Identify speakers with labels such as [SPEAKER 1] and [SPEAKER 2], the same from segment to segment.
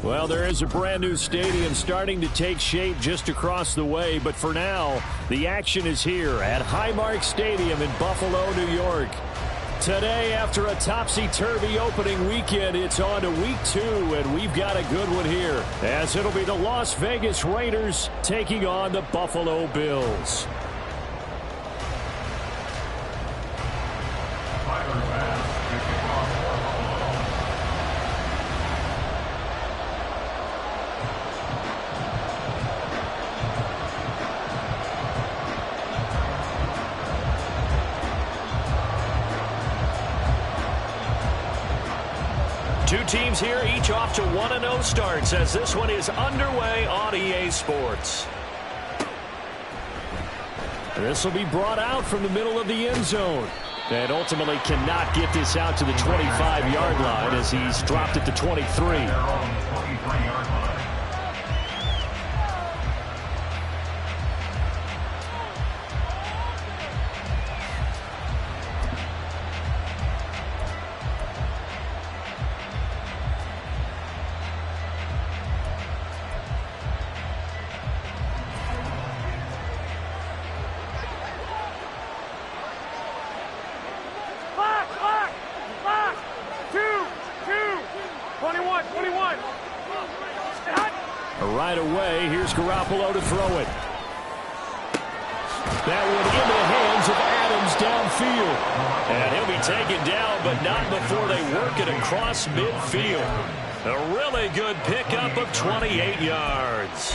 [SPEAKER 1] Well, there is a brand new stadium starting to take shape just across the way, but for now, the action is here at Highmark Stadium in Buffalo, New York. Today, after a topsy-turvy opening weekend, it's on to week 2, and we've got a good one here, as it'll be the Las Vegas Raiders taking on the Buffalo Bills.
[SPEAKER 2] Two teams here, each off to 1-0 starts as this one is underway on EA Sports.
[SPEAKER 1] This will be brought out from the middle of the end zone. And ultimately cannot get this out to the 25-yard line as he's dropped at the 23. Right away, here's Garoppolo to throw it. That one into the hands of Adams downfield.
[SPEAKER 2] And he'll be taken down, but not before they work it across midfield. A really good pickup of 28 yards.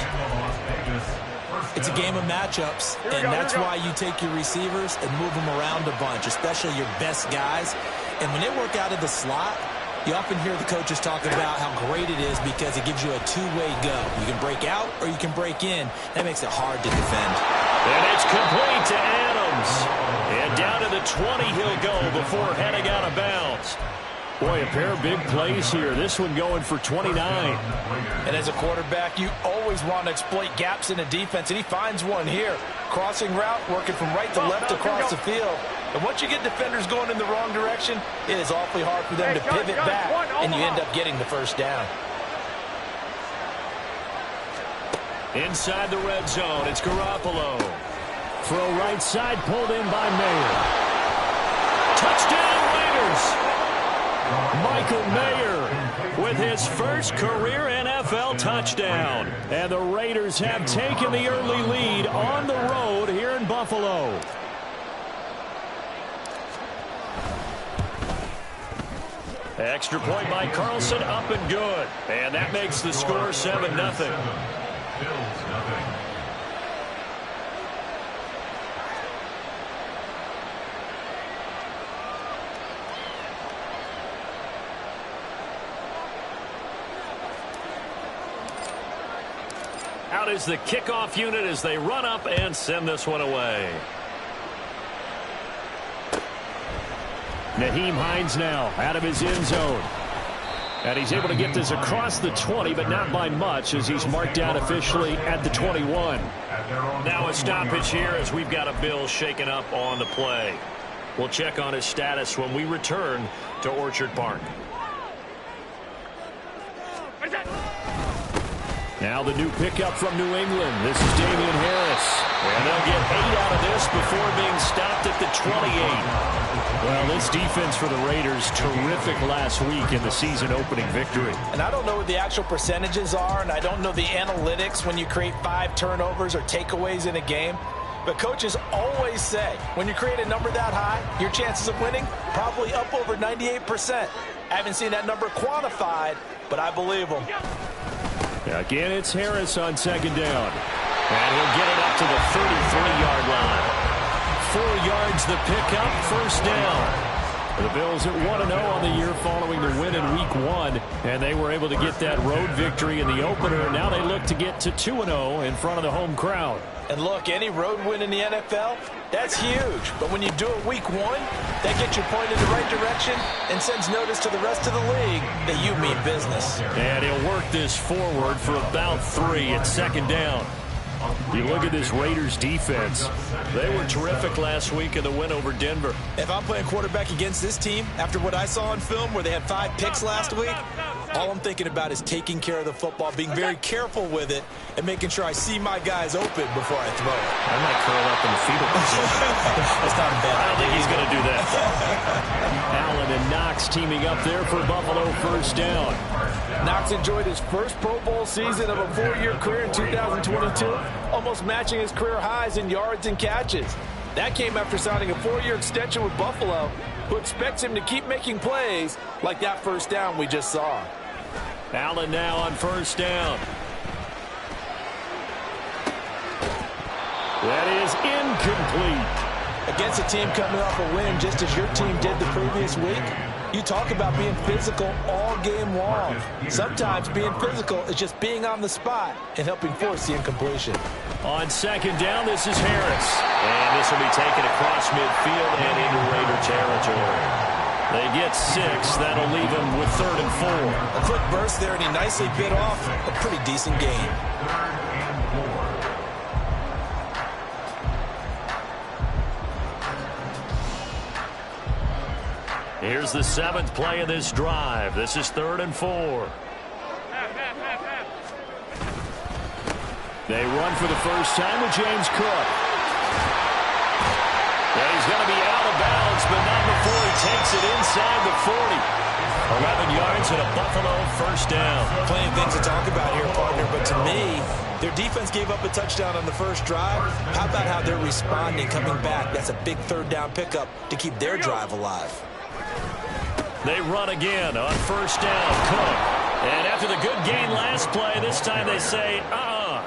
[SPEAKER 3] It's a game of matchups, and that's why you take your receivers and move them around a bunch, especially your best guys. And when they work out of the slot, you often hear the coaches talk about how great it is because it gives you a two-way go. You can break out or you can break in. That makes it hard to defend.
[SPEAKER 2] And it's complete to Adams. And down to the 20 he'll go before heading out of bounds.
[SPEAKER 1] Boy, a pair of big plays here. This one going for 29.
[SPEAKER 4] And as a quarterback, you always want to exploit gaps in the defense, and he finds one here. Crossing route, working from right to left across the field. And once you get defenders going in the wrong direction, it is awfully hard for them to pivot back, and you end up getting the first down.
[SPEAKER 2] Inside the red zone, it's Garoppolo.
[SPEAKER 1] Throw right side, pulled in by Mayer.
[SPEAKER 2] Touchdown, Raiders!
[SPEAKER 1] Michael Mayer with his first career NFL touchdown. And the Raiders have taken the early lead on the road here in Buffalo.
[SPEAKER 2] Extra point by Carlson, up and good. And that makes the score 7-0. Out is the kickoff unit as they run up and send this one away.
[SPEAKER 1] Nyheim Hines now out of his end zone. And he's able to get this across the 20, but not by much as he's marked out officially at the 21.
[SPEAKER 2] Now a stoppage here as we've got a Bill shaken up on the play. We'll check on his status when we return to Orchard Park.
[SPEAKER 1] Now the new pickup from New England. This is Damian Harris.
[SPEAKER 2] And they'll get 8 out of this before being stopped at the 28.
[SPEAKER 1] Well, this defense for the Raiders, terrific last week in the season-opening victory.
[SPEAKER 4] And I don't know what the actual percentages are, and I don't know the analytics when you create 5 turnovers or takeaways in a game. But coaches always say, when you create a number that high, your chances of winning probably up over 98%. I haven't seen that number quantified, but I believe them.
[SPEAKER 1] Again, it's Harris on second down. And he'll get it up to the 33-yard line. 4 yards the pickup, first down. The Bills at 1-0 on the year following the win in Week 1. And they were able to get that road victory in the opener. Now they look to get to 2-0 in front of the home crowd.
[SPEAKER 4] And look, any road win in the NFL, that's huge. But when you do it Week 1, that gets you pointed in the right direction and sends notice to the rest of the league that you mean business.
[SPEAKER 1] And he'll work this forward for about 3 at second down. You look at this Raiders defense.
[SPEAKER 2] They were terrific last week in the win over Denver.
[SPEAKER 3] If I'm playing quarterback against this team, after what I saw on film where they had 5 picks last week, all I'm thinking about is taking care of the football, being very careful with it, and making sure I see my guys open before I throw it.
[SPEAKER 2] I might curl up in the fetal position.
[SPEAKER 3] That's not a bad idea.
[SPEAKER 2] I don't think he's going to do that.
[SPEAKER 1] Allen and Knox teaming up there for Buffalo first down.
[SPEAKER 4] Knox enjoyed his first Pro Bowl season of a 4-year career in 2022, almost matching his career highs in yards and catches. That came after signing a 4-year extension with Buffalo, who expects him to keep making plays like that first down we just saw.
[SPEAKER 1] Allen now on first down. That is incomplete.
[SPEAKER 4] Against a team coming off a win just as your team did the previous week, you talk about being physical all game long. Sometimes being physical is just being on the spot and helping force the incompletion.
[SPEAKER 1] On second down, this is Harris.
[SPEAKER 2] And this will be taken across midfield and into Raider territory.
[SPEAKER 1] They get 6. That'll leave them with 3rd and 4.
[SPEAKER 3] A quick burst there, and he nicely bit off a pretty decent gain.
[SPEAKER 1] Here's the 7th play of this drive. This is 3rd and 4. They run for the first time with James Cook. And he's going to be out of bounds, but not before he takes it inside the 40. 11 yards and a Buffalo first down.
[SPEAKER 3] Plenty of things to talk about here, partner, but to me, their defense gave up a touchdown on the first drive. How about how they're responding, coming back? That's a big 3rd down pickup to keep their drive alive.
[SPEAKER 1] They run again on first down. Cook. And after the good gain last play, this time they say,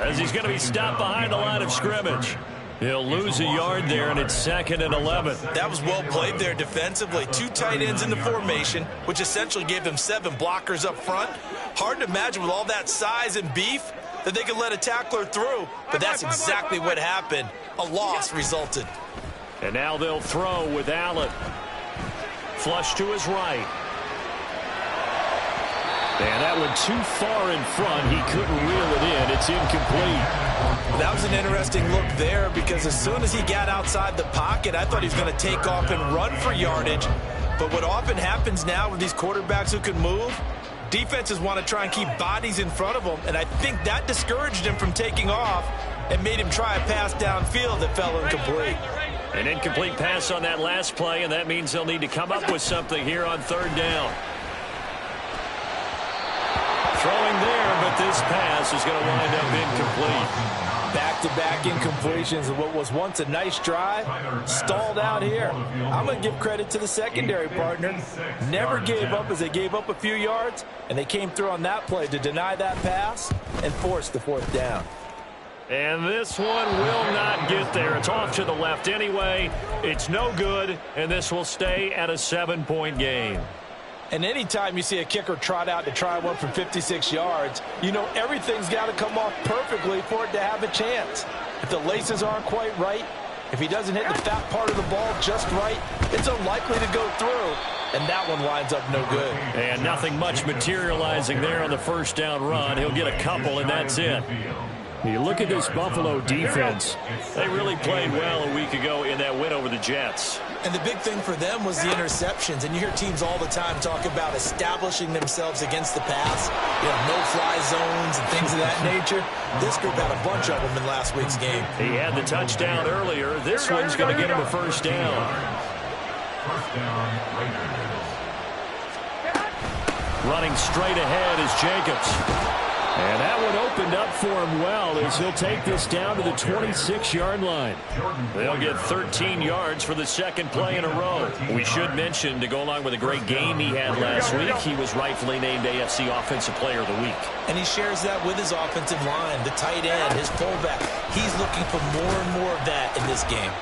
[SPEAKER 1] as he's going to be stopped behind the line of scrimmage. He'll lose a yard there, and it's 2nd and 11.
[SPEAKER 3] That was well played there defensively. 2 tight ends in the formation, which essentially gave them 7 blockers up front. Hard to imagine with all that size and beef that they could let a tackler through, but that's exactly what happened. A loss resulted.
[SPEAKER 1] And now they'll throw with Allen. Flush to his right. And that one too far in front. He couldn't reel it in. It's incomplete.
[SPEAKER 3] That was an interesting look there because as soon as he got outside the pocket, I thought he was going to take off and run for yardage. But what often happens now with these quarterbacks who can move, defenses want to try and keep bodies in front of them, and I think that discouraged him from taking off and made him try a pass downfield that fell incomplete.
[SPEAKER 1] An incomplete pass on that last play, and that means they'll need to come up with something here on 3rd down. Throwing there, but this pass is going to wind up incomplete.
[SPEAKER 4] Back-to-back incompletions of what was once a nice drive, stalled out here. I'm going to give credit to the secondary partner. Never gave up as they gave up a few yards, and they came through on that play to deny that pass and force the 4th down.
[SPEAKER 1] And this one will not get there. It's off to the left anyway. It's no good, and this will stay at a 7-point game.
[SPEAKER 4] And anytime you see a kicker trot out to try one from 56 yards, you know everything's got to come off perfectly for it to have a chance. If the laces aren't quite right, if he doesn't hit the fat part of the ball just right, it's unlikely to go through, and that one winds up no good.
[SPEAKER 1] And nothing much materializing there on the first down run. He'll get a couple, and that's it. You look at this Buffalo defense. They really played well a week ago in that win over the Jets.
[SPEAKER 3] And the big thing for them was the interceptions. And you hear teams all the time talk about establishing themselves against the pass. You know, no-fly zones and things of that nature. This group had a bunch of them in last week's game.
[SPEAKER 1] He had the touchdown earlier. This one's going to get him a first down. Running straight ahead is Jacobs. And that one opened up for him well as he'll take this down to the 26-yard line. They'll get 13 yards for the 2nd play in a row. We should mention, to go along with a great game he had last week, he was rightfully named AFC Offensive Player of the Week.
[SPEAKER 3] And he shares that with his offensive line, the tight end, his fullback. He's looking for more and more of that in this game.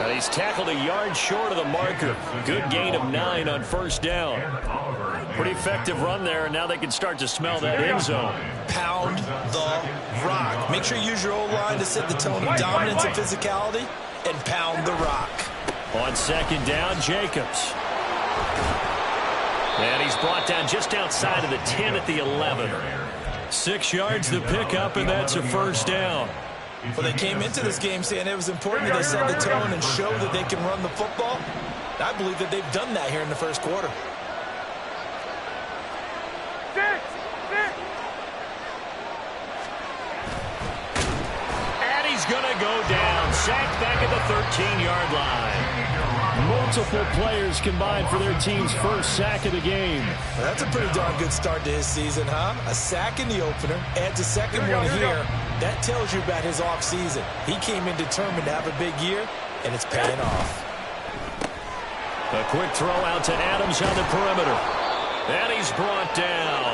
[SPEAKER 1] And he's tackled a yard short of the marker. Good gain of 9 on first down. Pretty effective run there, and now they can start to smell that end zone.
[SPEAKER 3] Pound the rock. Make sure you use your O-line to set the tone of dominance and physicality, and pound the rock.
[SPEAKER 1] On second down, Jacobs. And he's brought down just outside of the 10 at the 11. 6 yards to pick up, and that's a first down.
[SPEAKER 3] Well, they came into this game saying it was important that they set the tone and show that they can run the football. I believe that they've done that here in the first quarter.
[SPEAKER 2] And he's going to go down. Sacked back at the 13-yard line.
[SPEAKER 1] Multiple players combined for their team's first sack of the game.
[SPEAKER 3] Well, that's a pretty darn good start to his season, huh? A sack in the opener, adds a second one here. That tells you about his offseason. He came in determined to have a big year, and it's paying off.
[SPEAKER 2] A quick throw out to Adams on the perimeter. And he's brought down.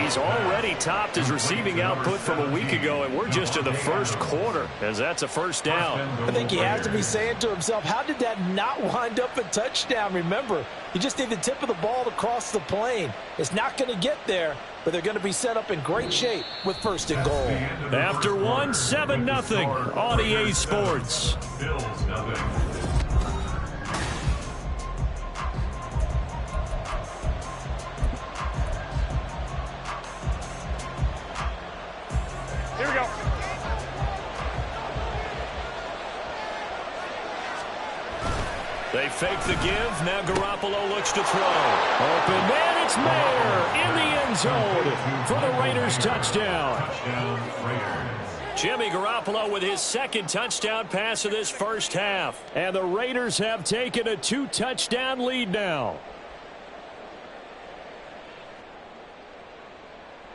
[SPEAKER 2] He's already topped his receiving output from a week ago, and we're just in the first quarter, as that's a first down.
[SPEAKER 4] I think he has to be saying to himself, how did that not wind up a touchdown? Remember, you just need the tip of the ball to cross the plane. It's not going to get there, but they're going to be set up in great shape with first and goal.
[SPEAKER 2] After one, 7-0 on EA Sports.
[SPEAKER 5] Here we go.
[SPEAKER 2] They fake the give. Now Garoppolo looks to throw.
[SPEAKER 1] Open man, it's Mayer in the end zone for the Raiders touchdown.
[SPEAKER 2] Jimmy Garoppolo with his second touchdown pass of this first half.
[SPEAKER 1] And the Raiders have taken a 2-touchdown lead now.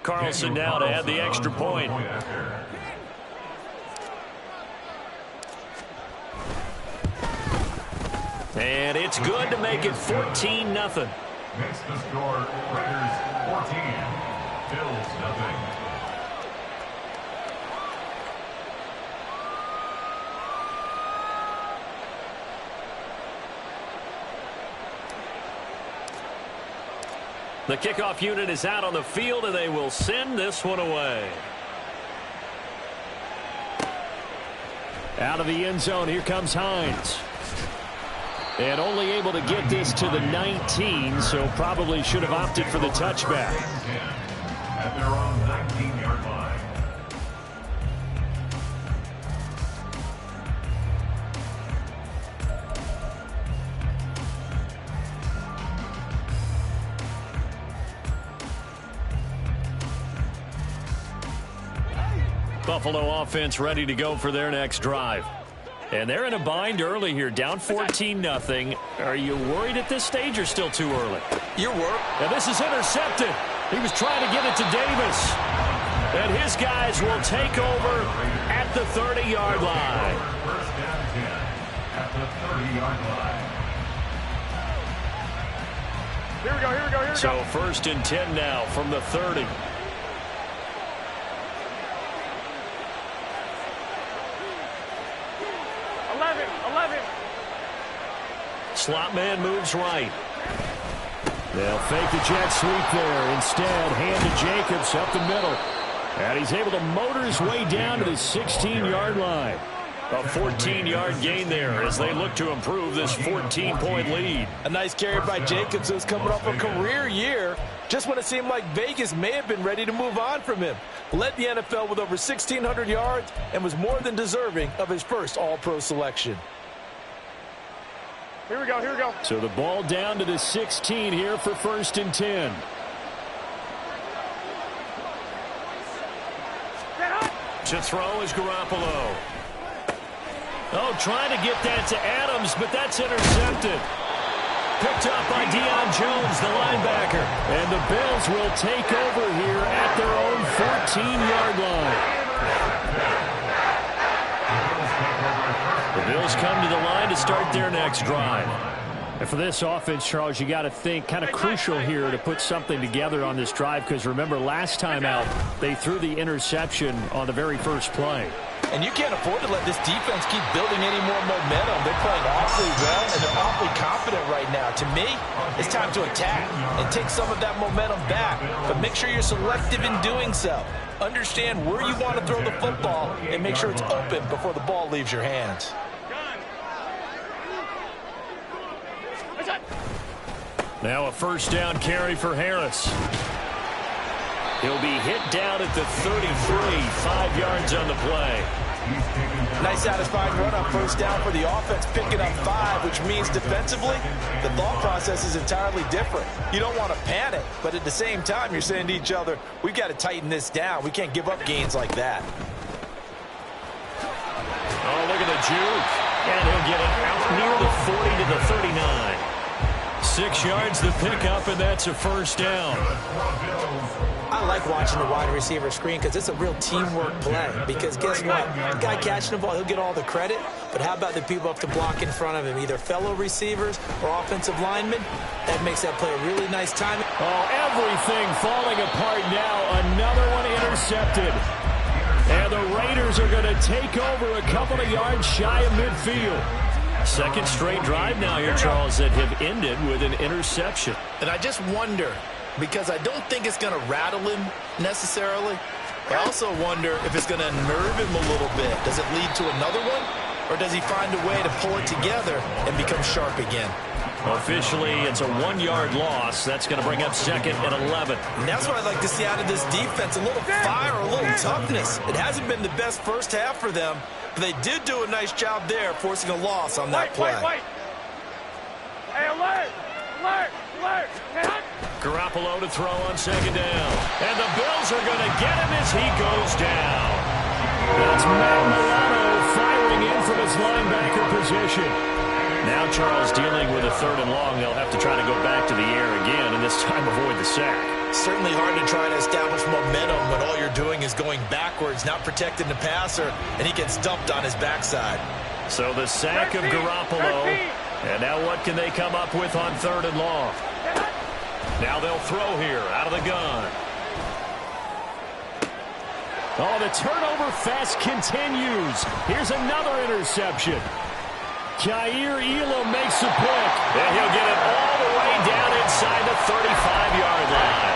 [SPEAKER 2] Carlson now to add the extra point. And it's good to make it 14-0.
[SPEAKER 5] Makes the score Raiders 14, Bills 0.
[SPEAKER 2] The kickoff unit is out on the field, and they will send this one away.
[SPEAKER 1] Out of the end zone, here comes Hines. And only able to get this to the 19, so probably should have opted for the touchback.
[SPEAKER 5] At their own 19-yard line.
[SPEAKER 2] Buffalo offense ready to go for their next drive. And they're in a bind early here, down 14-0. Are you worried at this stage or still too early?
[SPEAKER 3] Your work.
[SPEAKER 2] And this is intercepted. He was trying to get it to Davis. And his guys will take over at the 30-yard line.
[SPEAKER 5] First down 10 at the 30-yard line. Here we go, here we go, here we go.
[SPEAKER 2] So first and 10 now from the 30. Slot man moves right.
[SPEAKER 1] They'll fake the jet sweep there. Instead, hand to Jacobs up the middle. And he's able to motor his way down to the 16-yard line.
[SPEAKER 2] A 14-yard gain there as they look to improve this 14-point lead.
[SPEAKER 4] A nice carry by Jacobs, who's coming off a career year. Just when it seemed like Vegas may have been ready to move on from him. Led the NFL with over 1,600 yards and was more than deserving of his first All-Pro selection.
[SPEAKER 5] Here we go, here we go.
[SPEAKER 1] So the ball down to the 16 here for first and 10.
[SPEAKER 2] To throw is Garoppolo. Oh, trying to get that to Adams, but that's intercepted. Picked up by Deion Jones, the linebacker.
[SPEAKER 1] And the Bills will take over here at their own 14-yard line.
[SPEAKER 2] The Bills come to the line to start their next drive.
[SPEAKER 1] And for this offense, Charles, you got to think kind of crucial here to put something together on this drive, because remember last time out they threw the interception on the very first play.
[SPEAKER 4] And you can't afford to let this defense keep building any more momentum. They're playing awfully well, and they're awfully confident right now. To me, it's time to attack and take some of that momentum back, but make sure you're selective in doing so. Understand where you want to throw the football and make sure it's open before the ball leaves your hands.
[SPEAKER 2] Now a first down carry for Harris. He'll be hit down at the 33, 5 yards on the play.
[SPEAKER 4] Nice satisfying run on first down for the offense, picking up 5, which means defensively, the thought process is entirely different. You don't want to panic, but at the same time, you're saying to each other, we've got to tighten this down. We can't give up gains like that.
[SPEAKER 2] Oh, look at the juke. And he'll get it out near the 40 to the 39. 6 yards the pickup, and that's a first down.
[SPEAKER 3] I like watching the wide receiver screen because it's a real teamwork play. Because guess what? The guy catching the ball, he'll get all the credit. But how about the people up to block in front of him, either fellow receivers or offensive linemen? That makes that play a really nice timing.
[SPEAKER 1] Oh, everything falling apart now. Another one intercepted. And the Raiders are going to take over a couple of yards shy of midfield.
[SPEAKER 2] Second straight drive now here, Charles, that have ended with an interception.
[SPEAKER 4] And I just wonder, because I don't think it's going to rattle him necessarily, but I also wonder if it's going to unnerve him a little bit. Does it lead to another one? Or does he find a way to pull it together and become sharp again?
[SPEAKER 2] Officially, it's a 1-yard loss. That's going to bring up second and 11.
[SPEAKER 4] And that's what I'd like to see out of this defense. A little fire, a little toughness. It hasn't been the best first half for them, but they did do a nice job there, forcing a loss on that play.
[SPEAKER 6] Hey, alert! Alert! Alert!
[SPEAKER 2] Garoppolo to throw on second down. And the Bills are going to get him as he goes down.
[SPEAKER 1] That's Matt Milano firing in from his linebacker position.
[SPEAKER 2] Now Charles dealing with a 3rd and long. They'll have to try to go back to the air again, and this time avoid the sack.
[SPEAKER 4] Certainly hard to try to establish momentum when all you're doing is going backwards, not protecting the passer, and he gets dumped on his backside.
[SPEAKER 2] So the sack of Garoppolo. And now what can they come up with on 3rd and long? Now they'll throw here out of the gun.
[SPEAKER 1] Oh, the turnover fest continues. Here's another interception. Kaiir Elam makes a pick.
[SPEAKER 2] And he'll get it all the way down inside the 35-yard line.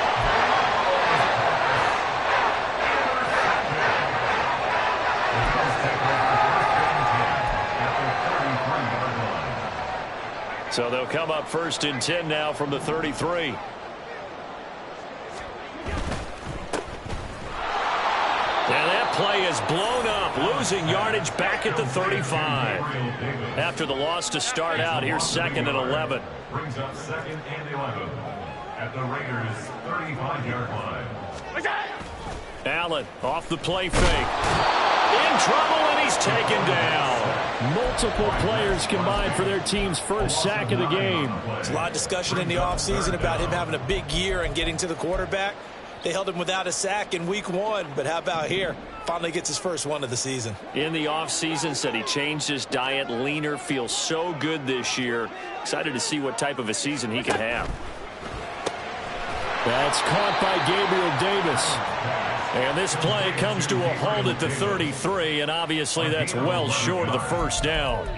[SPEAKER 2] So they'll come up 1st and 10 now from the 33. And that play is blown up, losing yardage back at the 35. After the loss to start out, here's 2nd and 11.
[SPEAKER 5] Brings up 2nd and 11 at the Raiders' 35-yard line.
[SPEAKER 2] Allen off the play fake. In trouble, and he's taken down.
[SPEAKER 1] Multiple players combined for their team's first sack of the game.
[SPEAKER 4] There's a lot of discussion in the offseason about him having a big year and getting to the quarterback. They held him without a sack in week 1, but how about here? Finally gets his first one of the season.
[SPEAKER 2] In the offseason, said he changed his diet, leaner, feels so good this year. Excited to see what type of a season he can have.
[SPEAKER 1] That's caught by Gabriel Davis.
[SPEAKER 2] And this play comes to a halt at the 33, and obviously that's well short of the first down.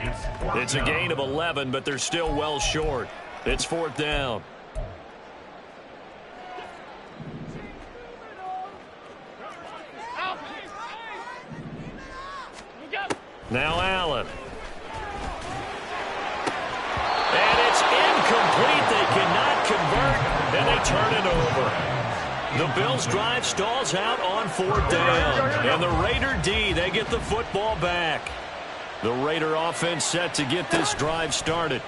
[SPEAKER 2] It's a gain of 11, but they're still well short. It's 4th down. Now Allen. And it's incomplete. They cannot convert, and they turn it over. The Bills drive stalls out on 4th down. And the Raider D, they get the football back. The Raider offense set to get this drive started.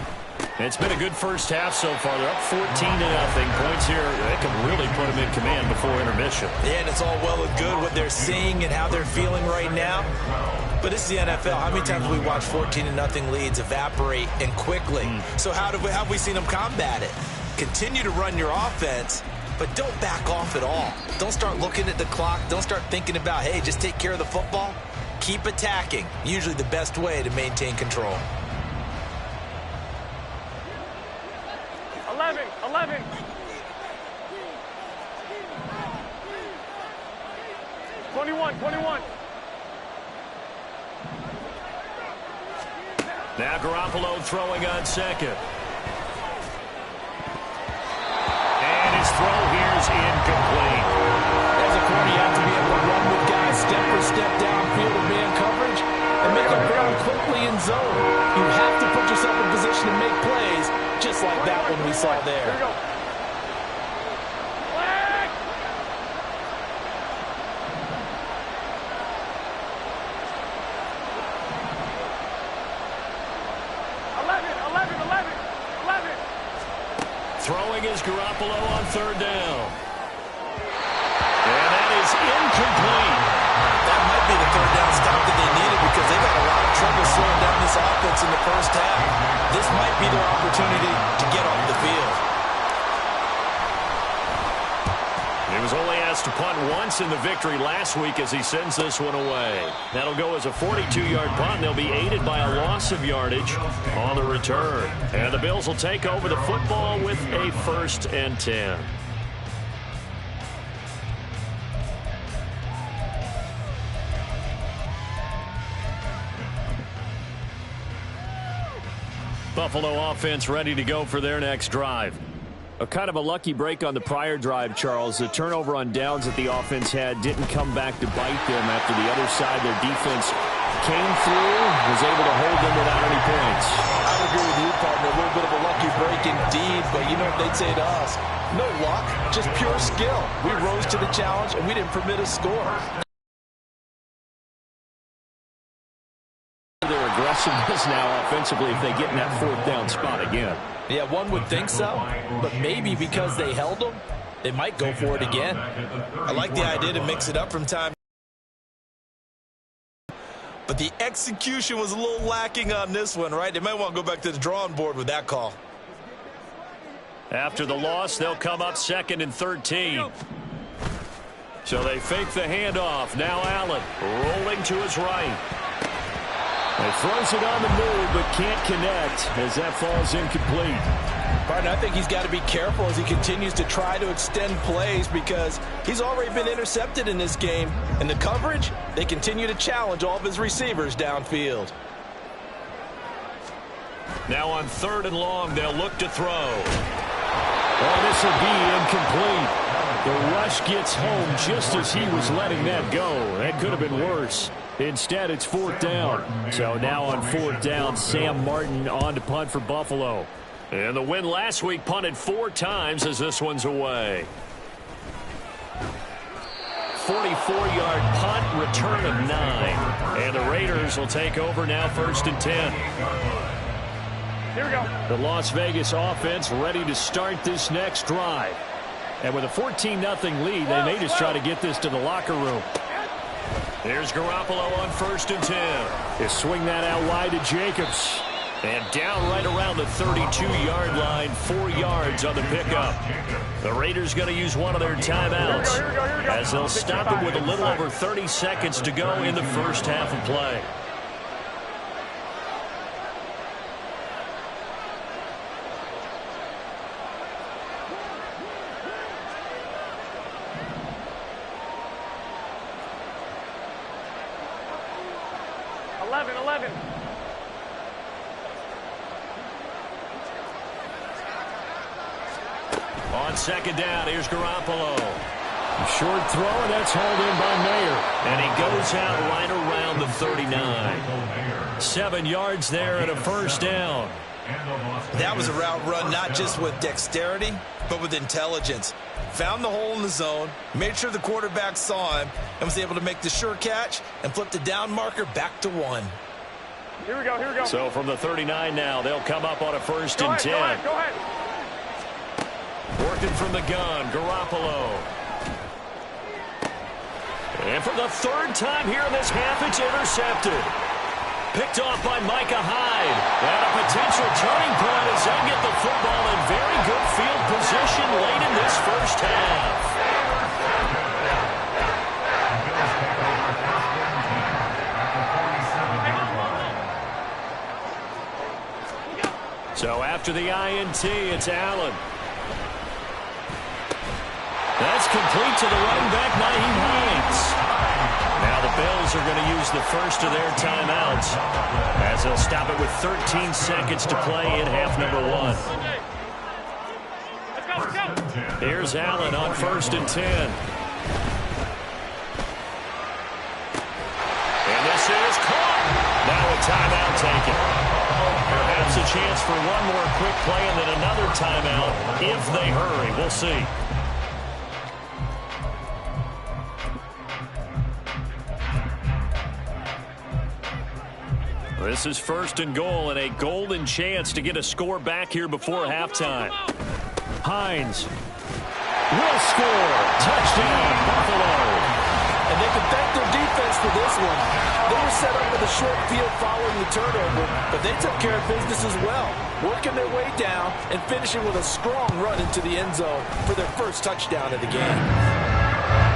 [SPEAKER 2] It's been a good first half so far. They're up 14-0. Points here, that can really put them in command before intermission.
[SPEAKER 4] Yeah, and it's all well and good what they're seeing and how they're feeling right now. But this is the NFL. How many times have we watched 14-0 leads evaporate and quickly? So how have we seen them combat it? Continue to run your offense, but don't back off at all. Don't start looking at the clock. Don't start thinking about, hey, just take care of the football. Keep attacking. Usually the best way to maintain control.
[SPEAKER 6] 11.
[SPEAKER 2] Now Garoppolo throwing on second. And his throw here is incomplete.
[SPEAKER 4] As a corner, you have to be able to run with guys step for step downfield in man coverage and make up ground quickly in zone. You have to put yourself in position to make plays, just like that one we saw there.
[SPEAKER 6] Here we go.
[SPEAKER 2] Throwing is Garoppolo on third down. And that is incomplete.
[SPEAKER 3] That might be the third down stop that they needed because they've had a lot of trouble slowing down this offense in the first half. This might be their opportunity to get off the field.
[SPEAKER 2] He was only asked to punt once in the victory last week as he sends this one away. That'll go as a 42-yard punt. They'll be aided by a loss of yardage on the return. And the Bills will take over the football with a 1st and 10. Buffalo offense ready to go for their next drive.
[SPEAKER 1] A kind of a lucky break on the prior drive, Charles. The turnover on downs that the offense had didn't come back to bite them after the other side. Their defense came through, was able to hold them without any points.
[SPEAKER 3] I would agree with you, partner. A little bit of a lucky break indeed, but you know what they'd say to us? No luck, just pure skill. We rose to the challenge, and we didn't permit a score.
[SPEAKER 1] Their aggressiveness now offensively if they get in that 4th down spot again.
[SPEAKER 3] Yeah, one would think so, but maybe because they held them, they might go for it again. I like the idea to mix it up from time. But the execution was a little lacking on this one, right? They might want to go back to the drawing board with that call.
[SPEAKER 2] After the loss, they'll come up 2nd and 13. So they fake the handoff. Now Allen rolling to his right.
[SPEAKER 1] He throws it on the move, but can't connect as that falls incomplete.
[SPEAKER 3] Partner, I think he's got to be careful as he continues to try to extend plays because he's already been intercepted in this game. And the coverage, they continue to challenge all of his receivers downfield.
[SPEAKER 2] Now on 3rd and long, they'll look to throw.
[SPEAKER 1] Oh, this will be incomplete. The rush gets home just as he was letting that go. That could have been worse. Instead, it's 4th down. So now on 4th down, Sam Martin on to punt for Buffalo.
[SPEAKER 2] And the win last week punted 4 times as this one's away. 44-yard punt, return of 9. And the Raiders will take over now 1st and 10.
[SPEAKER 6] Here we go.
[SPEAKER 1] The Las Vegas offense ready to start this next drive. And with a 14-0 lead, they may just try to get this to the locker room.
[SPEAKER 2] Here's Garoppolo on 1st and 10.
[SPEAKER 1] They swing that out wide to Jacobs.
[SPEAKER 2] And down right around the 32-yard line, 4 yards on the pickup. The Raiders going to use one of their timeouts as they'll stop it with a little over 30 seconds to go in the first half of play. On 2nd down, here's Garoppolo.
[SPEAKER 1] Short throw, and that's hauled in by Mayer.
[SPEAKER 2] And he goes out right around the 39. 7 yards there and a 1st down.
[SPEAKER 3] That was a route run not just with dexterity, but with intelligence. Found the hole in the zone, made sure the quarterback saw him, and was able to make the sure catch and flip the down marker back to 1.
[SPEAKER 6] Here we go, here we go.
[SPEAKER 2] So from the 39 now, they'll come up on a 1st and 10.
[SPEAKER 6] Go ahead.
[SPEAKER 2] Working from the gun, Garoppolo. And for the 3rd time here in this half, it's intercepted. Picked off by Micah Hyde. And a potential turning point as they get the football in very good field position late in this first half. So after the INT, it's Allen. That's complete to the running back, Nyheim Hines. Now the Bills are going to use the first of their timeouts as they'll stop it with 13 seconds to play in half number 1. Here's Allen on 1st and 10. And this is caught. Now a timeout taken. Perhaps a chance for one more quick play and then another timeout if they hurry. We'll see. This is 1st and goal and a golden chance to get a score back here before halftime.
[SPEAKER 1] Hines will score. Touchdown, Buffalo.
[SPEAKER 4] And they can thank their defense for this one. They were set up with a short field following the turnover, but they took care of business as well, working their way down and finishing with a strong run into the end zone for their first touchdown of the game.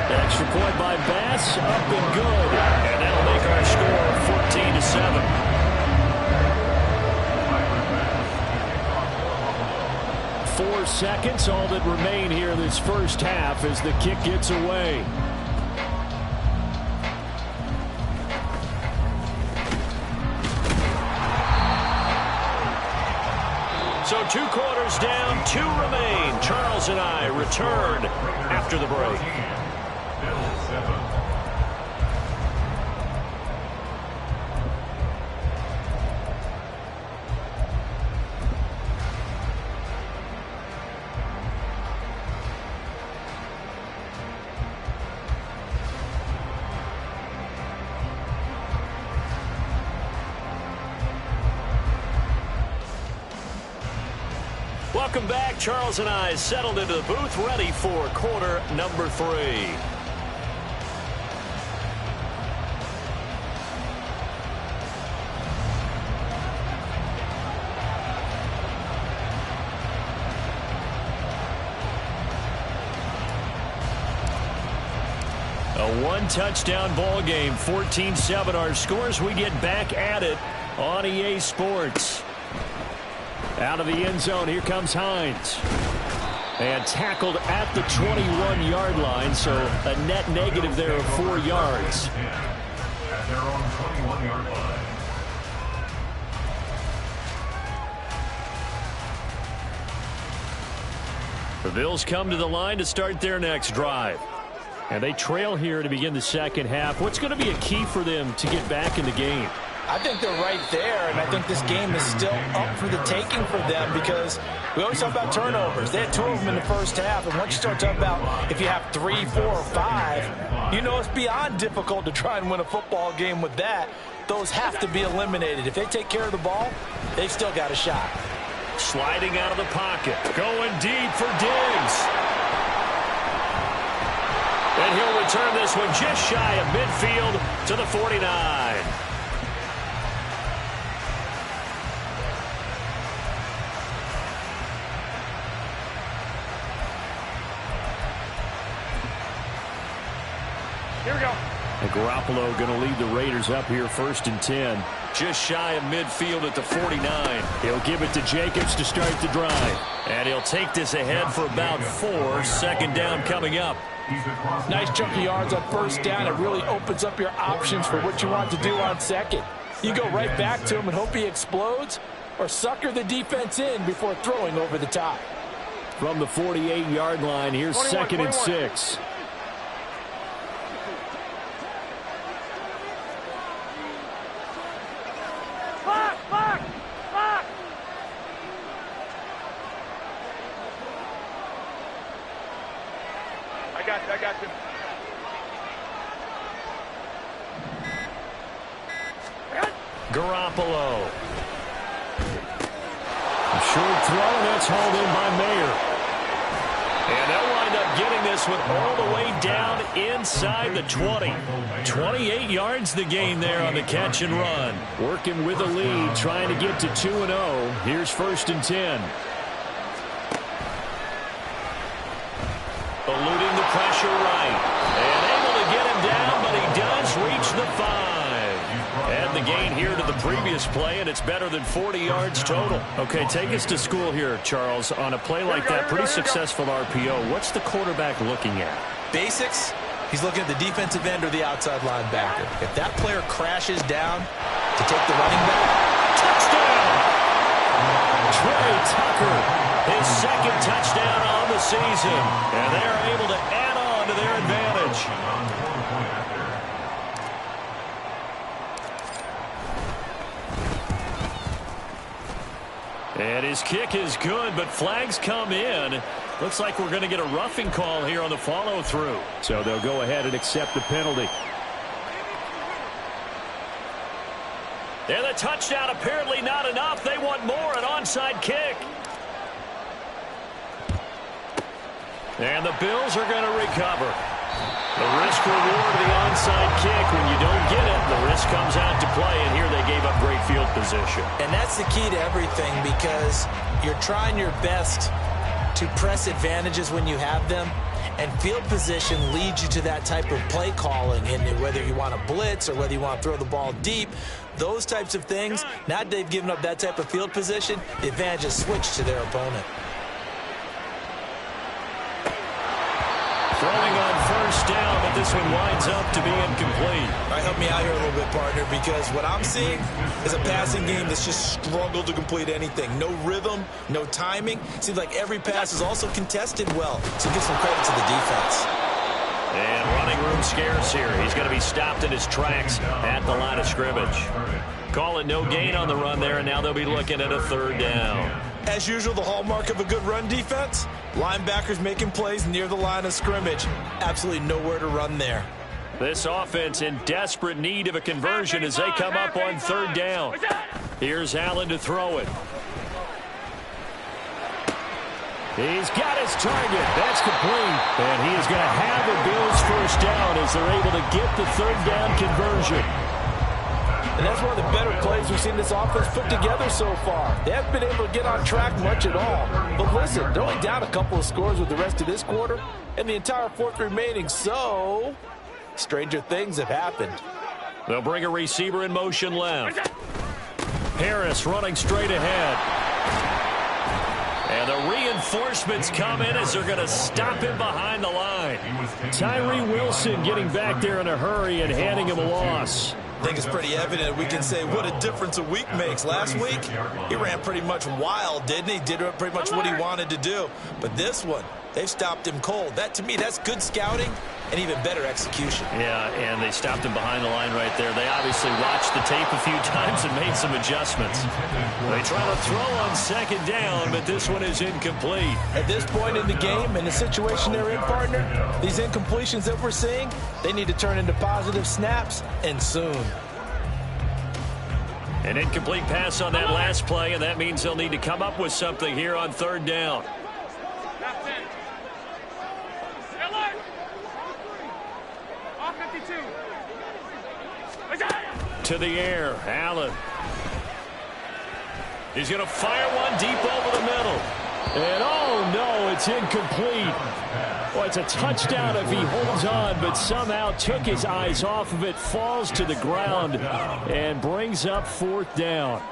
[SPEAKER 1] Extra point by Bass, up and good.
[SPEAKER 2] And that'll make our score 14-7.
[SPEAKER 1] 4 seconds, all that remain here this first half as the kick gets away.
[SPEAKER 2] So 2 quarters down, 2 remain. Charles and I return after the break.
[SPEAKER 5] Bills 7.
[SPEAKER 2] Welcome back. Charles and I settled into the booth, ready for quarter number 3.
[SPEAKER 1] A 1-touchdown ball game, 14-7 our scores. We get back at it on EA Sports. Out of the end zone, here comes Hines. And tackled at the 21-yard line, so a net negative there of 4 yards.
[SPEAKER 5] At their own 21-yard line.
[SPEAKER 1] The Bills come to the line to start their next drive. And they trail here to begin the second half. What's going to be a key for them to get back in the game?
[SPEAKER 4] I think they're right there, and I think this game is still up for the taking for them because we always talk about turnovers. They had 2 of them in the first half, and once you start talking about if you have 3, 4, or 5, you know it's beyond difficult to try and win a football game with that. Those have to be eliminated. If they take care of the ball, they've still got a shot.
[SPEAKER 2] Sliding out of the pocket, going deep for Diggs. And he'll return this one just shy of midfield to the 49.
[SPEAKER 6] Here we go.
[SPEAKER 1] And Garoppolo going to lead the Raiders up here 1st and 10.
[SPEAKER 2] Just shy of midfield at the 49.
[SPEAKER 1] He'll give it to Jacobs to start the drive.
[SPEAKER 2] And he'll take this ahead for about 4. Second down coming up.
[SPEAKER 4] Nice chunk of yards on first down. It really opens up your options for what you want to do on second. You go right back to him and hope he explodes, or sucker the defense in before throwing over the top.
[SPEAKER 1] From the 48-yard line, here's 2nd and 6.
[SPEAKER 6] I got you.
[SPEAKER 2] Garoppolo.
[SPEAKER 1] A short throw, and that's hauled in by Mayer.
[SPEAKER 2] And they'll wind up getting this one all the way down inside the 20. 28 yards the gain there on the catch and run.
[SPEAKER 1] Working with a lead, trying to get to 2-0. Here's 1st and 10.
[SPEAKER 2] Eluding the pressure right. And able to get him down, but he does reach the 5. And the gain here to the previous play, and it's better than 40 yards total.
[SPEAKER 1] Okay, take us to school here, Charles. On a play like that, pretty successful RPO. What's the quarterback looking at?
[SPEAKER 3] Basics, he's looking at the defensive end or the outside linebacker. If that player crashes down to take the running back,
[SPEAKER 2] Touchdown!
[SPEAKER 1] Trey Tucker.
[SPEAKER 2] His 2nd touchdown on the season. And they're able to add on to their advantage. And his kick is good, but flags come in. Looks like we're going to get a roughing call here on the follow-through.
[SPEAKER 1] So they'll go ahead and accept the penalty.
[SPEAKER 2] And the touchdown apparently not enough. They want more, an onside kick. And the Bills are going to recover. The risk reward of the onside kick. When you don't get it, the risk comes out to play, and here they gave up great field position.
[SPEAKER 3] And that's the key to everything, because you're trying your best to press advantages when you have them, and field position leads you to that type of play calling. And whether you want to blitz or whether you want to throw the ball deep, those types of things, now that they've given up that type of field position, the advantage is switched to their opponent.
[SPEAKER 2] Throwing on first down, but this one winds up to be incomplete.
[SPEAKER 3] All right, help me out here a little bit, partner, because what I'm seeing is a passing game that's just struggled to complete anything. No rhythm, no timing. Seems like every pass is also contested well, so give some credit to the defense.
[SPEAKER 2] And running room scarce here. He's going to be stopped in his tracks at the line of scrimmage. Call it no gain on the run there, and now they'll be looking at a third down.
[SPEAKER 3] As usual, the hallmark of a good run defense, linebackers making plays near the line of scrimmage. Absolutely nowhere to run there.
[SPEAKER 2] This offense in desperate need of a conversion as they come up on third down. Here's Allen to throw it.
[SPEAKER 1] He's got his target. That's complete. And he is going to have the Bills first down as they're able to get the third down conversion.
[SPEAKER 4] And that's one of the better plays we've seen this offense put together so far. They haven't been able to get on track much at all. But listen, they're only down a couple of scores with the rest of this quarter and the entire fourth remaining. So, stranger things have happened.
[SPEAKER 2] They'll bring a receiver in motion left. Harris running straight ahead. And the reinforcements come in as they're going to stop him behind the line.
[SPEAKER 1] Tyree Wilson getting back there in a hurry and handing him a loss.
[SPEAKER 3] I think it's pretty evident we can say what a difference a week makes. Last week, he ran pretty much wild, didn't he? Did pretty much what he wanted to do. But this one, they've stopped him cold. That, to me, that's good scouting and even better execution.
[SPEAKER 2] Yeah, and they stopped him behind the line right there. They obviously watched the tape a few times and made some adjustments. They try to throw on second down, but this one is incomplete.
[SPEAKER 4] At this point in the game, in the situation they're in, partner, these incompletions that we're seeing, they need to turn into positive snaps, and soon.
[SPEAKER 2] An incomplete pass on that last play, and that means they'll need to come up with something here on third down. To the air, Allen. He's going to fire one deep over the middle.
[SPEAKER 1] And oh no, it's incomplete. Well, it's a touchdown if he holds on, but somehow took his eyes off of it, falls to the ground, and brings up fourth down.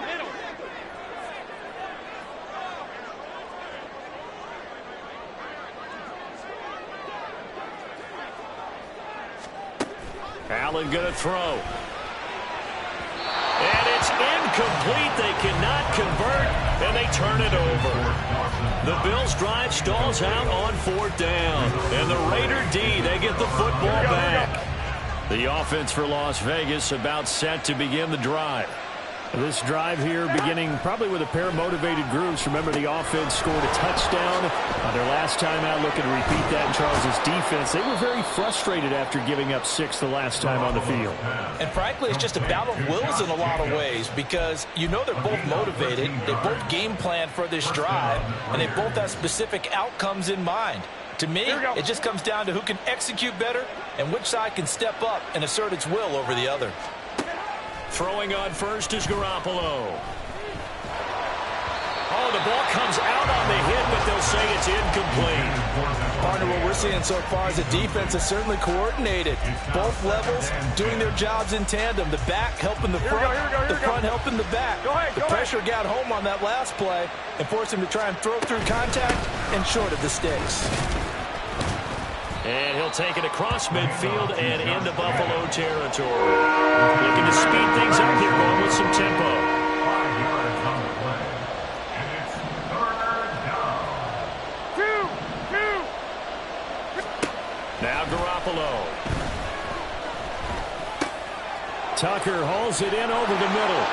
[SPEAKER 6] Middle.
[SPEAKER 2] Allen going to throw. And it's incomplete. They cannot convert, and they turn it over. The Bills drive stalls out on fourth down. And the Raider D, they get the football back. The offense for Las Vegas about set to begin the drive.
[SPEAKER 1] This drive here beginning probably with a pair of motivated groups. Remember, the offense scored a touchdown their last time out, looking to repeat that in Charles' defense. They were very frustrated after giving up 6 the last time on the field.
[SPEAKER 4] And frankly, it's just a battle of wills in a lot of ways, because you know they're both motivated, they both game plan for this drive, and they both have specific outcomes in mind. To me, it just comes down to who can execute better and which side can step up and assert its will over the other.
[SPEAKER 2] Throwing on first is Garoppolo. Oh, the ball comes out on the hit, but they'll say it's incomplete.
[SPEAKER 4] Partner, what we're seeing so far is the defense is certainly coordinated. Both levels doing their jobs in tandem. The back helping the front, the front helping the back. The pressure got home on that last play and forced him to try and throw through contact and short of the sticks.
[SPEAKER 2] And he'll take it across midfield and into Buffalo territory. Looking to speed things up here, going with some tempo.
[SPEAKER 5] 5 yards on the play. And it's third down.
[SPEAKER 2] Now Garoppolo.
[SPEAKER 1] Tucker hauls it in over the middle.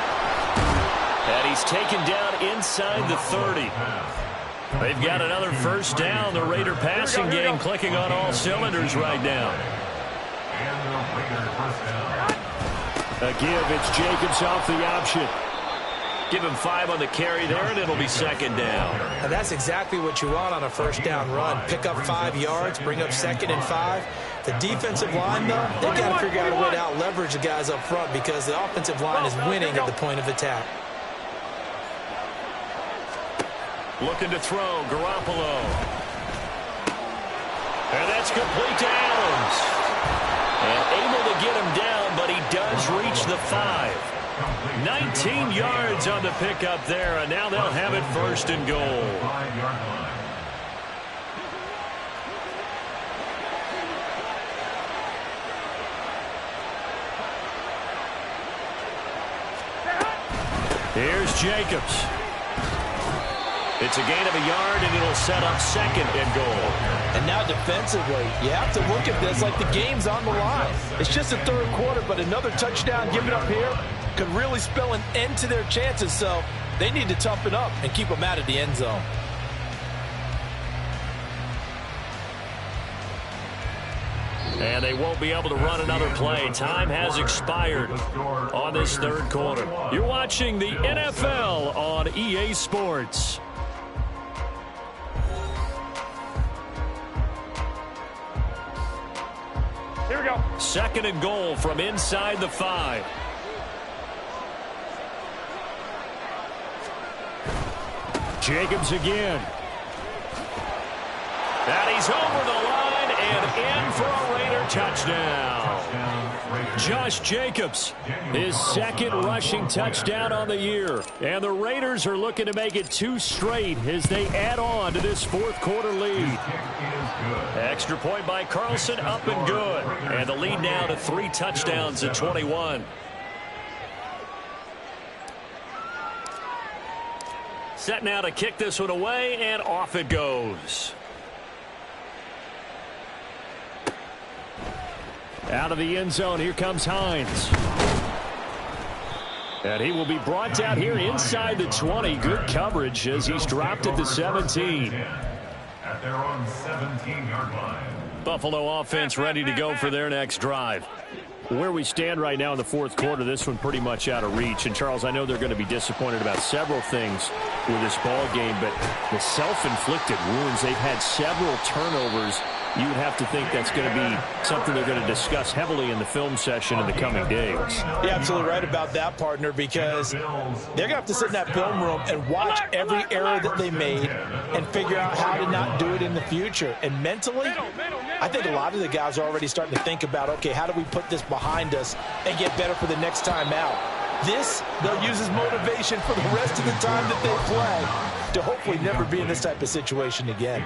[SPEAKER 2] And he's taken down inside the 30. They've got another first down. The Raider passing game clicking on all cylinders right now.
[SPEAKER 1] A give. It's Jacobs off the option.
[SPEAKER 2] Give him 5 on the carry there, and it'll be second down.
[SPEAKER 3] And that's exactly what you want on a first down run. Pick up 5 yards, bring up 2nd and 5. The defensive line, though, they've got to figure out a way to out-leverage the guys up front because the offensive line is winning at the point of attack.
[SPEAKER 2] Looking to throw, Garoppolo. And that's complete to Adams. And able to get him down, but he does reach the 5. 19 yards on the pickup there, and now they'll have it first and goal.
[SPEAKER 5] 5-yard line.
[SPEAKER 1] Here's Jacobs.
[SPEAKER 2] It's a gain of a yard, and it'll set up second and goal.
[SPEAKER 4] And now defensively, you have to look at this like the game's on the line. It's just the third quarter, but another touchdown given up here could really spell an end to their chances, so they need to toughen up and keep them out of the end zone.
[SPEAKER 1] And they won't be able to run another play. Time has expired on this third quarter. You're watching the NFL on EA Sports.
[SPEAKER 6] Here we go.
[SPEAKER 1] Second and goal from inside the 5. Jacobs again. And he's over the line and in for a Raider touchdown. Josh Jacobs, his second rushing touchdown on the year. And the Raiders are looking to make it 2 straight as they add on to this fourth quarter lead. Extra point by Carlson, up and good. And the lead now to 3 touchdowns at 21. Set now to kick this one away, and off it goes. Out of the end zone, here comes Hines. And he will be brought down here inside the 20. Good coverage as he's dropped at the 17.
[SPEAKER 5] At their own 17-yard line.
[SPEAKER 1] Buffalo offense ready to go for their next drive. Where we stand right now in the fourth quarter, this one pretty much out of reach. And, Charles, I know they're going to be disappointed about several things with this ball game, but the self-inflicted wounds, they've had several turnovers. You would have to think that's going to be something they're going to discuss heavily in the film session in the coming days.
[SPEAKER 4] You're absolutely right about that, partner, because they're going to have to sit in that film room and watch every error that they made and figure out how to not do it in the future. And mentally, I think a lot of the guys are already starting to think about, okay, how do we put this behind us and get better for the next time out? This, they'll use as motivation for the rest of the time that they play to hopefully never be in this type of situation again.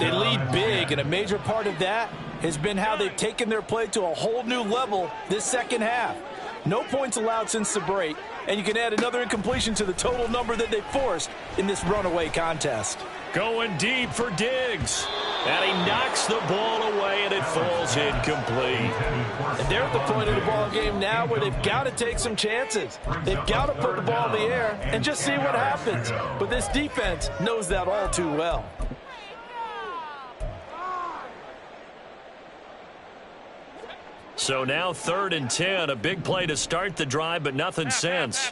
[SPEAKER 4] They lead big, and a major part of that has been how they've taken their play to a whole new level this second half. No points allowed since the break, and you can add another incompletion to the total number that they forced in this runaway contest.
[SPEAKER 1] Going deep for Diggs. And he knocks the ball away, and it falls incomplete.
[SPEAKER 4] And they're at the point of the ball game now where they've got to take some chances. They've got to put the ball in the air and just see what happens. But this defense knows that all too well.
[SPEAKER 1] So now 3rd and 10, a big play to start the drive, but nothing since.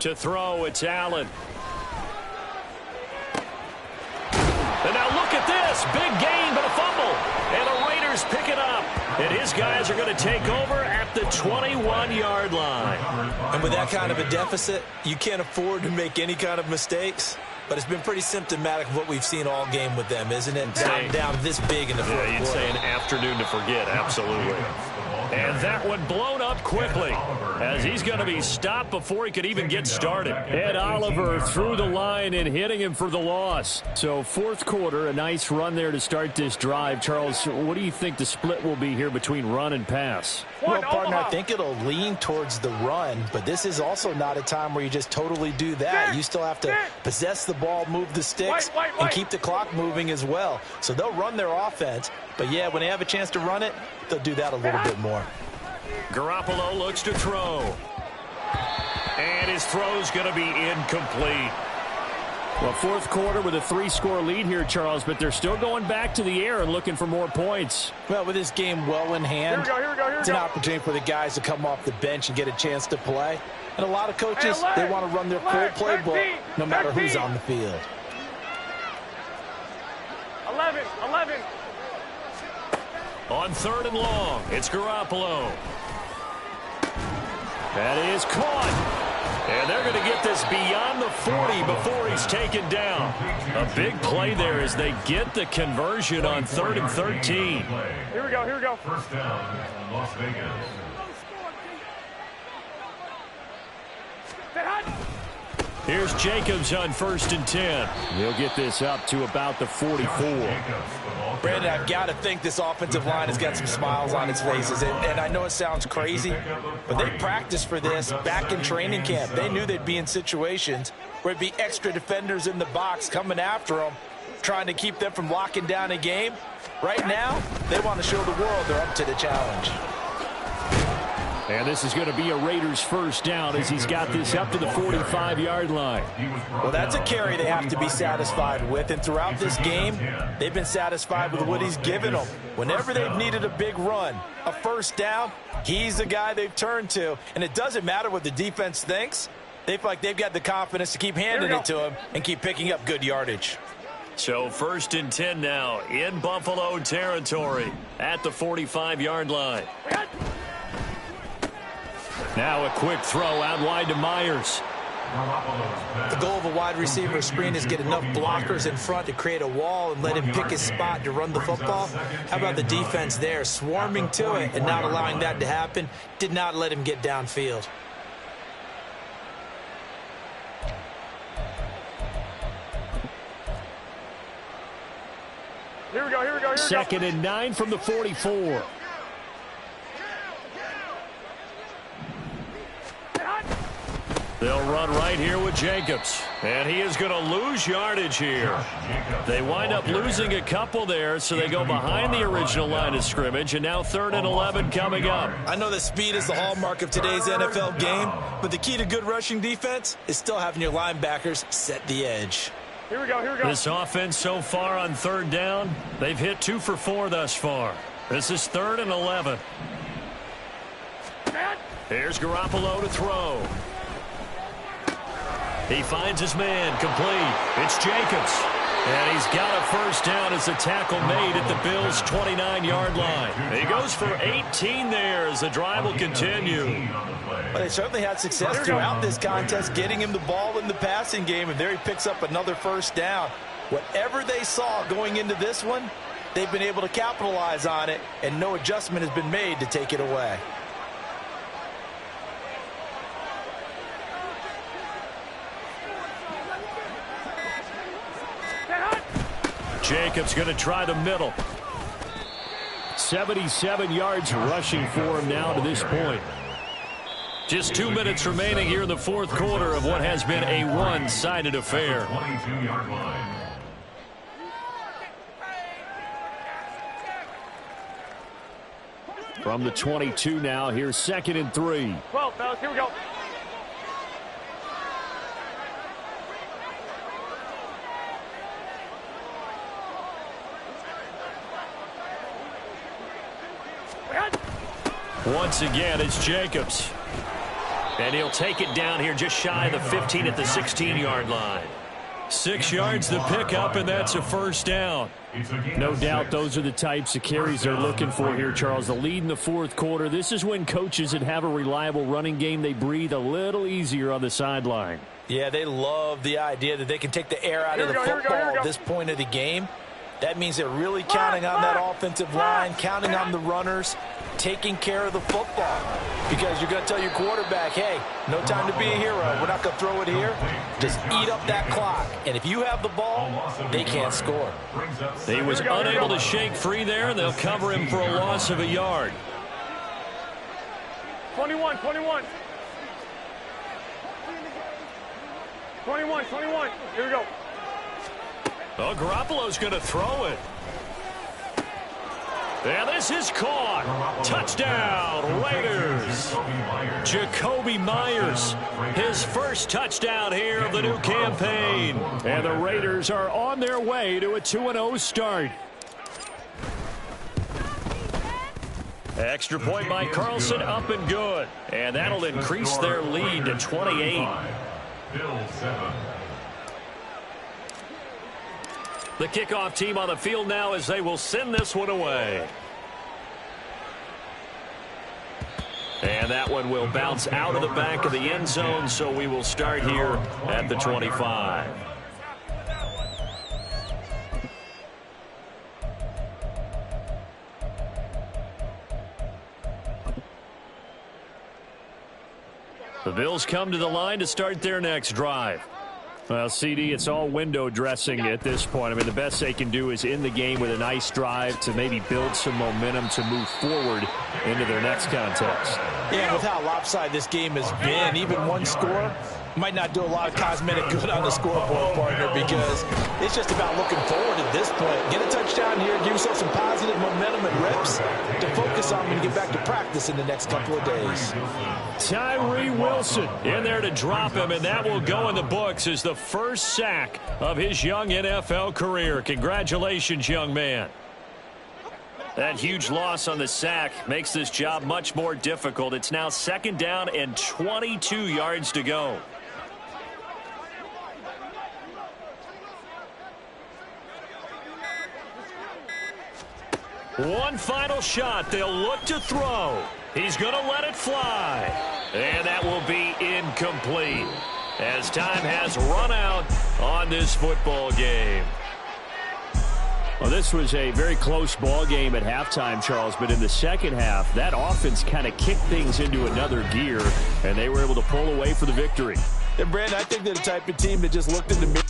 [SPEAKER 1] To throw, it's Allen. And now look at this. Big gain, but a fumble. And the Raiders pick it up. And his guys are going to take over at the 21-yard line.
[SPEAKER 3] And with that kind of a deficit, you can't afford to make any kind of mistakes. But it's been pretty symptomatic of what we've seen all game with them, isn't it? Down this big in the fourth quarter.
[SPEAKER 1] You'd say an afternoon to forget, absolutely. And that one blown up quickly as he's going to be stopped before he could even get started. Ed Oliver through the line and hitting him for the loss. So fourth quarter, a nice run there to start this drive. Charles, what do you think the split will be here between run and pass?
[SPEAKER 4] Well, partner, I think it'll lean towards the run, but this is also not a time where you just totally do that. You still have to possess the ball, move the sticks, and keep the clock moving as well. So they'll run their offense, but yeah, when they have a chance to run it, they'll do that a little bit more.
[SPEAKER 1] Garoppolo looks to throw. And
[SPEAKER 2] his throw's going to be incomplete.
[SPEAKER 1] Well, fourth quarter with a 3-score lead here, Charles, but they're still going back to the air and looking for more points.
[SPEAKER 4] Well, with this game well in hand, it's an opportunity for the guys to come off the bench and get a chance to play. And a lot of coaches, they want to run their full playbook no matter who's on the field.
[SPEAKER 6] 11.
[SPEAKER 2] On 3rd and long, it's Garoppolo.
[SPEAKER 1] That is caught.
[SPEAKER 2] And they're going to get this beyond the 40 before he's taken down. A big play there as they get the conversion on 3rd and 13.
[SPEAKER 6] Here we go.
[SPEAKER 5] First down, Las Vegas.
[SPEAKER 1] Here's Jacobs on 1st and 10. He'll get this up to about the 44.
[SPEAKER 4] Brandon, I've got to think this offensive line has got some smiles on its faces. And I know it sounds crazy, but they practiced for this back in training camp. They knew they'd be in situations where it'd be extra defenders in the box coming after them, trying to keep them from locking down a game. Right now, they want to show the world they're up to the challenge.
[SPEAKER 1] And this is going to be a Raiders first down as he's got this up to the 45-yard line.
[SPEAKER 4] Well, that's a carry they have to be satisfied with. And throughout this game, they've been satisfied with what he's given them. Whenever they've needed a big run, a first down, he's the guy they've turned to. And it doesn't matter what the defense thinks. They feel like they've got the confidence to keep handing it to him and keep picking up good yardage.
[SPEAKER 2] So 1st and 10 now in Buffalo territory at the 45-yard line.
[SPEAKER 1] Now a quick throw out wide to Myers.
[SPEAKER 4] The goal of a wide receiver screen is get enough blockers in front to create a wall and let him pick his spot to run the football. How about the defense there, swarming to it and not allowing that to happen? Did not let him get downfield.
[SPEAKER 6] Here we go.
[SPEAKER 1] 2nd and 9 from the 44.
[SPEAKER 2] They'll run right here with Jacobs. And he is going to lose yardage here. They wind up losing a couple there, so they go behind the original line of scrimmage. And now 3rd and 11 coming up.
[SPEAKER 4] I know that speed is the hallmark of today's NFL game, but the key to good rushing defense is still having your linebackers set the edge.
[SPEAKER 6] Here we go.
[SPEAKER 2] This offense so far on 3rd down, they've hit 2 for 4 thus far. This is 3rd and 11. Here's Garoppolo to throw. He finds his man, complete. It's Jacobs. And he's got a first down as the tackle made at the Bills' 29-yard line. He goes for 18 there as the drive will continue.
[SPEAKER 4] Well, they certainly had success throughout this contest, getting him the ball in the passing game, and there he picks up another first down. Whatever they saw going into this one, they've been able to capitalize on it, and no adjustment has been made to take it away.
[SPEAKER 1] Jacobs going to try the middle. 77 yards rushing for him now to this point.
[SPEAKER 2] Just 2 minutes remaining here in the fourth quarter of what has been a one-sided affair.
[SPEAKER 5] 22-yard line.
[SPEAKER 1] From the 22 now, here's 2nd and 3.
[SPEAKER 6] 12, fellas, here we go.
[SPEAKER 2] Once again, it's Jacobs. And he'll take it down here just shy of the 15 at the 16-yard line. 6 yards to pick up, and that's a first down.
[SPEAKER 1] No doubt those are the types of carries they're looking for here, Charles. The lead in the fourth quarter. This is when coaches that have a reliable running game, they breathe a little easier on the sideline.
[SPEAKER 4] Yeah, they love the idea that they can take the air out of the football at this point of the game. That means they're really counting on that offensive line, counting on the runners, taking care of the football. Because you're going to tell your quarterback, hey, no time to be a hero. We're not going to throw it here. Just eat up that clock. And if you have the ball, they can't score.
[SPEAKER 2] He was unable to shake free there, and they'll cover him for a loss of a yard.
[SPEAKER 6] 21. 21. Here we go.
[SPEAKER 2] Oh, Garoppolo's going to throw it. And this is caught. Touchdown, Raiders. Jacoby Myers, his first touchdown here of the new campaign.
[SPEAKER 1] And the Raiders are on their way to a 2-0 start.
[SPEAKER 2] Extra point by Carlson, up and good. And that'll increase their lead to 28.
[SPEAKER 5] Bills 7.
[SPEAKER 2] The kickoff team on the field now as they will send this one away. And that one will bounce out of the back of the end zone, so we will start here at the 25. The Bills come to the line to start their next drive.
[SPEAKER 1] Well, CD, it's all window dressing at this point. I mean, the best they can do is in the game with a nice drive to maybe build some momentum to move forward into their next contest.
[SPEAKER 4] Yeah, with how lopsided this game has been, even one score might not do a lot of cosmetic good on the scoreboard, partner, because it's just about looking forward at this point. Get a touchdown here, give yourself some positive momentum and reps to focus on when you get back to practice in the next couple of days.
[SPEAKER 1] Tyree Wilson
[SPEAKER 2] in there to drop him, and that will go in the books as the first sack of his young NFL career. Congratulations, young man. That huge loss on the sack makes this job much more difficult. It's now 2nd down and 22 yards to go. One final shot. They'll look to throw. He's going to let it fly. And that will be incomplete as time has run out on this football game.
[SPEAKER 1] Well, this was a very close ball game at halftime, Charles, but in the second half, that offense kind of kicked things into another gear, and they were able to pull away for the victory.
[SPEAKER 4] And, Brandon, I think they're the type of team that just looked in the mirror.